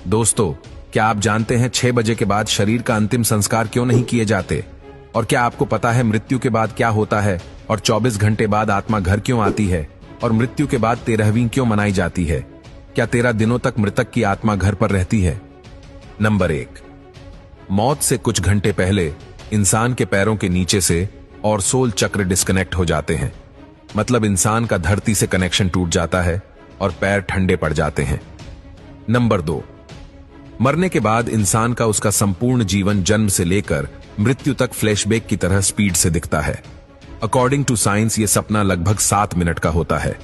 दोस्तों, क्या आप जानते हैं 6 बजे के बाद शरीर का अंतिम संस्कार क्यों नहीं किए जाते? और क्या आपको पता है मृत्यु के बाद क्या होता है? और 24 घंटे बाद आत्मा घर क्यों आती है? और मृत्यु के बाद 13वीं क्यों मनाई जाती है? क्या 13 दिनों तक मृतक की आत्मा घर पर रहती है? नंबर 1, मौत से कुछ घंटे पहले इंसान के पैरों के नीचे से और सोल चक्र डिस्कनेक्ट हो जाते हैं। मतलब इंसान का धरती से कनेक्शन टूट जाता है और पैर ठंडे पड़ जाते हैं। नंबर 2, मरने के बाद इंसान का उसका संपूर्ण जीवन जन्म से लेकर मृत्यु तक फ्लैशबैक की तरह स्पीड से दिखता है। अकॉर्डिंग टू साइंस ये सपना लगभग 7 मिनट का होता है।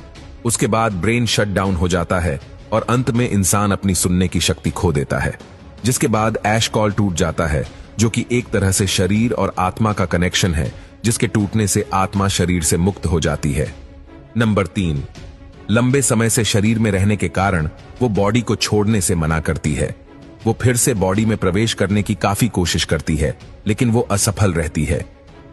उसके बाद ब्रेन शट डाउन हो जाता है और अंत में इंसान अपनी सुनने की शक्ति खो देता है, जिसके बाद ऐश कॉल टूट जाता है, जो कि एक तरह से शरीर और आत्मा का कनेक्शन है, जिसके टूटने से आत्मा शरीर से मुक्त हो जाती है। नंबर 3, लंबे समय से शरीर में रहने के कारण वो बॉडी को छोड़ने से मना करती है। वो फिर से बॉडी में प्रवेश करने की काफी कोशिश करती है, लेकिन वो असफल रहती है।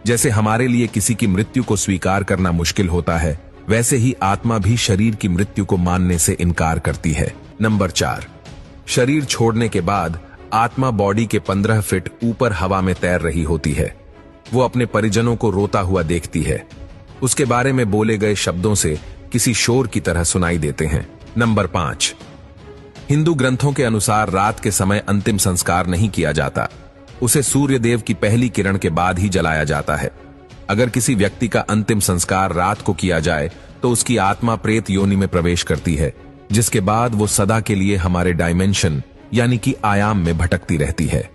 जैसे हमारे लिए किसी की मृत्यु को स्वीकार करना मुश्किल होता है, वैसे ही आत्मा भी शरीर की मृत्यु को मानने से इनकार करती है। नंबर 4, शरीर छोड़ने के बाद आत्मा बॉडी के 15 फीट ऊपर हवा में तैर रही होती है। वो अपने परिजनों को रोता हुआ देखती है। उसके बारे में बोले गए शब्दों से किसी शोर की तरह सुनाई देते हैं। नंबर 5, हिंदू ग्रंथों के अनुसार रात के समय अंतिम संस्कार नहीं किया जाता। उसे सूर्य देव की पहली किरण के बाद ही जलाया जाता है। अगर किसी व्यक्ति का अंतिम संस्कार रात को किया जाए तो उसकी आत्मा प्रेत योनि में प्रवेश करती है, जिसके बाद वो सदा के लिए हमारे डायमेंशन यानी कि आयाम में भटकती रहती है।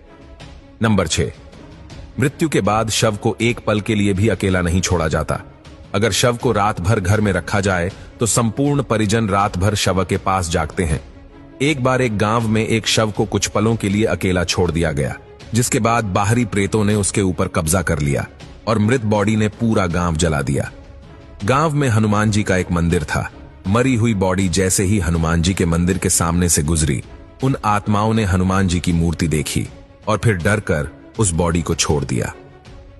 नंबर 6, मृत्यु के बाद शव को एक पल के लिए भी अकेला नहीं छोड़ा जाता। अगर शव को रात भर घर में रखा जाए तो संपूर्ण परिजन रात भर शव के पास जागते हैं। एक बार एक गांव में एक शव को कुछ पलों के लिए अकेला छोड़ दिया गया, जिसके बाद बाहरी प्रेतों ने उसके ऊपर कब्जा कर लिया और मृत बॉडी ने पूरा गांव जला दिया। गांव में हनुमान जी का एक मंदिर था। मरी हुई बॉडी जैसे ही हनुमान जी के मंदिर के सामने से गुजरी, उन आत्माओं ने हनुमान जी की मूर्ति देखी और फिर डर कर उस बॉडी को छोड़ दिया।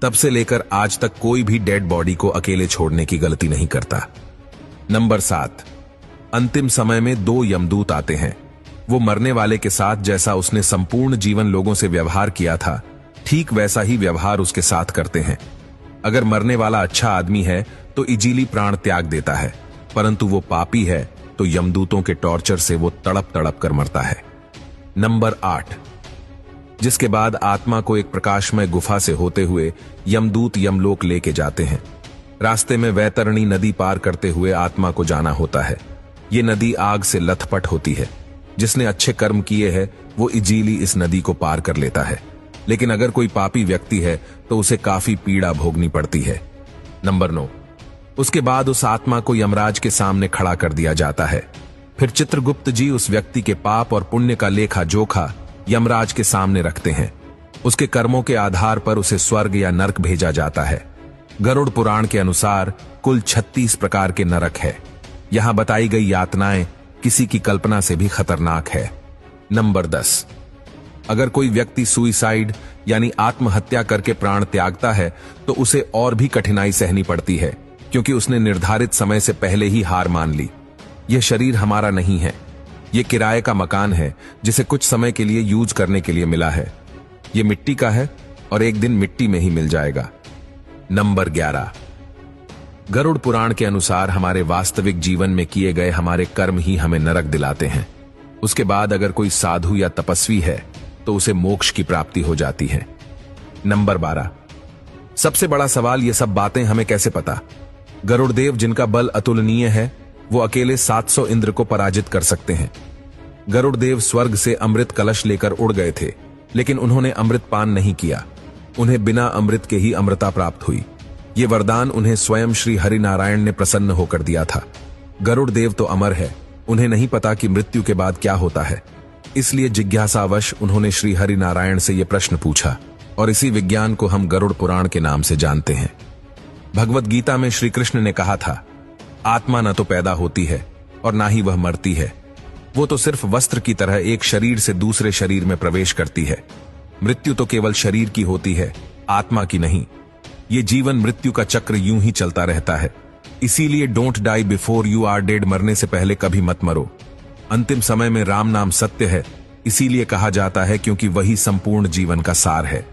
तब से लेकर आज तक कोई भी डेड बॉडी को अकेले छोड़ने की गलती नहीं करता। नंबर 7, अंतिम समय में 2 यमदूत आते हैं। वो मरने वाले के साथ जैसा उसने संपूर्ण जीवन लोगों से व्यवहार किया था, ठीक वैसा ही व्यवहार उसके साथ करते हैं। अगर मरने वाला अच्छा आदमी है तो इजीली प्राण त्याग देता है, परंतु वो पापी है तो यमदूतों के टॉर्चर से वो तड़प तड़प कर मरता है। नंबर 8, जिसके बाद आत्मा को एक प्रकाशमय गुफा से होते हुए यमदूत यमलोक लेके जाते हैं। रास्ते में वैतरणी नदी पार करते हुए आत्मा को जाना होता है। ये नदी आग से लथपथ होती है। जिसने अच्छे कर्म किए हैं वो इजीली इस नदी को पार कर लेता है, लेकिन अगर कोई पापी व्यक्ति है तो उसे काफी पीड़ा भोगनी पड़ती है। नंबर 9, उसके बाद उस आत्मा को यमराज के सामने खड़ा कर दिया जाता है। फिर चित्रगुप्त जी उस व्यक्ति के पाप और पुण्य का लेखा जोखा यमराज के सामने रखते हैं। उसके कर्मों के आधार पर उसे स्वर्ग या नरक भेजा जाता है। गरुड़ पुराण के अनुसार कुल 36 प्रकार के नरक है। यहां बताई गई यातनाएं किसी की कल्पना से भी खतरनाक है। नंबर 10, अगर कोई व्यक्ति सुइसाइड यानी आत्महत्या करके प्राण त्यागता है तो उसे और भी कठिनाई सहनी पड़ती है, क्योंकि उसने निर्धारित समय से पहले ही हार मान ली। यह शरीर हमारा नहीं है, यह किराए का मकान है जिसे कुछ समय के लिए यूज करने के लिए मिला है। यह मिट्टी का है और एक दिन मिट्टी में ही मिल जाएगा। नंबर 11, गरुड़ पुराण के अनुसार हमारे वास्तविक जीवन में किए गए हमारे कर्म ही हमें नरक दिलाते हैं। उसके बाद अगर कोई साधु या तपस्वी है तो उसे मोक्ष की प्राप्ति हो जाती है। नंबर 12, सबसे बड़ा सवाल, ये सब बातें हमें कैसे पता? गरुड़देव जिनका बल अतुलनीय है, वो अकेले 700 इंद्र को पराजित कर सकते हैं। गरुड़देव स्वर्ग से अमृत कलश लेकर उड़ गए थे, लेकिन उन्होंने अमृत पान नहीं किया। उन्हें बिना अमृत के ही अमृता प्राप्त हुई। ये वरदान उन्हें स्वयं श्री हरि नारायण ने प्रसन्न होकर दिया था। गरुड़ देव तो अमर है, उन्हें नहीं पता कि मृत्यु के बाद क्या होता है। इसलिए जिज्ञासावश उन्होंने श्री हरि नारायण से यह प्रश्न पूछा, और इसी विज्ञान को हम गरुड़ पुराण के नाम से जानते हैं। भगवत गीता में श्री कृष्ण ने कहा था, आत्मा न तो पैदा होती है और ना ही वह मरती है। वो तो सिर्फ वस्त्र की तरह एक शरीर से दूसरे शरीर में प्रवेश करती है। मृत्यु तो केवल शरीर की होती है, आत्मा की नहीं। ये जीवन मृत्यु का चक्र यूं ही चलता रहता है। इसीलिए don't die before you are dead, मरने से पहले कभी मत मरो। अंतिम समय में राम नाम सत्य है, इसीलिए कहा जाता है क्योंकि वही संपूर्ण जीवन का सार है।